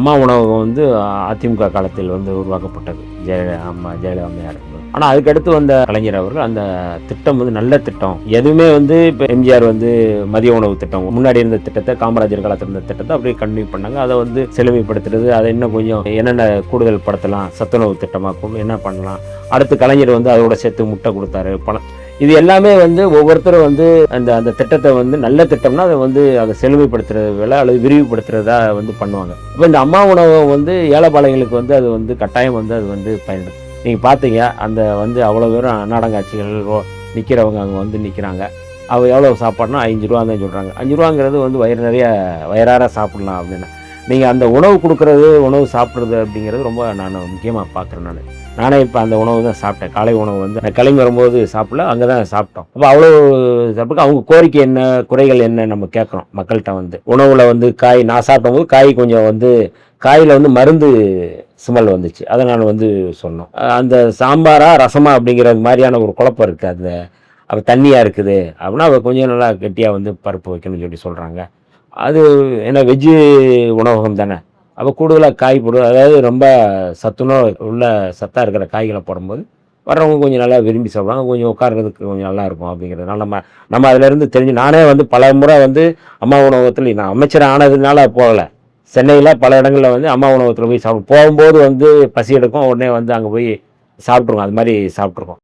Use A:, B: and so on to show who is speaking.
A: அம்மா உணவகம் வந்து அதிமுக காலத்தில் வந்து உருவாக்கப்பட்டது. ஜெயலலிதா அம்மையார். ஆனால் அதுக்கடுத்து வந்த கலைஞர் அவர்கள் அந்த திட்டம் வந்து நல்ல திட்டம். எதுவுமே வந்து இப்போ எம்ஜிஆர் வந்து மதிய உணவு திட்டம் முன்னாடி இருந்த திட்டத்தை, காமராஜர் காலத்தில் இருந்த திட்டத்தை அப்படியே கண்டினியூ பண்ணாங்க. அதை வந்து செழுமைப்படுத்துறது, அதை இன்னும் கொஞ்சம் என்னென்ன கூடுதல் படுத்தலாம், சத்துணவு திட்டமாக என்ன பண்ணலாம். அடுத்து கலைஞர் வந்து அதோட சேர்த்து முட்டை கொடுத்தாரு, பணம். இது எல்லாமே வந்து ஒவ்வொருத்தரும் வந்து அந்த அந்த திட்டத்தை வந்து நல்ல திட்டம்னா அதை வந்து அதை செழுமைப்படுத்துறது வேலை அல்லது விரிவுபடுத்துறதா வந்து பண்ணுவாங்க. இப்போ இந்த அம்மா உணவகம் வந்து ஏழைப்பாளையங்களுக்கு வந்து அது வந்து கட்டாயம் வந்து அது வந்து பயன்படும். நீங்கள் பார்த்தீங்க அந்த வந்து அவ்வளோ பேரும் நாடகாட்சிகள் நிற்கிறவங்க அங்கே வந்து நிற்கிறாங்க. அவள் எவ்வளோ சாப்பாடுனா 5 ரூபா தான் சொல்கிறாங்க. 5 ரூபாங்கிறது வந்து வயிறார சாப்பிட்லாம் அப்படின்னு. நீங்கள் அந்த உணவு கொடுக்குறது, உணவு சாப்பிட்றது அப்படிங்கிறது ரொம்ப நான் முக்கியமாக பார்க்குறேன். நானே இப்போ அந்த உணவு தான் சாப்பிட்டேன். காலை உணவு வந்து நான் கிளம்பி வரும்போது சாப்பிடல, அங்கே தான் சாப்பிட்டோம். அப்போ அவ்வளோ சாப்பிட்டு அவங்க கோரிக்கை என்ன, குறைகள் என்ன நம்ம கேட்குறோம் மக்கள்கிட்ட வந்து. உணவில் வந்து நான் சாப்பிடும்போது காய் கொஞ்சம் வந்து காயில் வந்து மருந்து ஸ்மெல் வந்துச்சு. அதை நான் வந்து சொன்னோம். அந்த சாம்பாரா ரசமா அப்படிங்கிறது மாதிரியான ஒரு குழப்பம் இருக்குது. அந்த அவள் தண்ணியாக இருக்குது அப்படின்னா அவள் கொஞ்சம் நல்லா கெட்டியாக வந்து பருப்பு வைக்கணும்னு சொல்லி சொல்கிறாங்க. அது ஏன்னா வெஜ்ஜு உணவகம் தானே, அப்போ கூடுதலாக காய் போடுவோம். அதாவது ரொம்ப சத்தாக இருக்கிற காய்களை போடும்போது வர்றவங்க கொஞ்சம் நல்லா விரும்பி சாப்பிடுவாங்க. கொஞ்சம் உட்கார்றதுக்கு கொஞ்சம் நல்லாயிருக்கும் அப்படிங்கிறதுனால நம்ம அதிலேருந்து தெரிஞ்சு நானே வந்து பல முறை வந்து அம்மா உணவகத்தில் நான் அமைச்சர் ஆனதுனால போகலை. சென்னையில் பல இடங்களில் வந்து அம்மா உணவகத்தில் போய் போகும்போது வந்து பசி எடுக்கும், உடனே வந்து அங்கே போய் சாப்பிட்ருக்கோம். அது மாதிரி சாப்பிட்ருக்கோம்.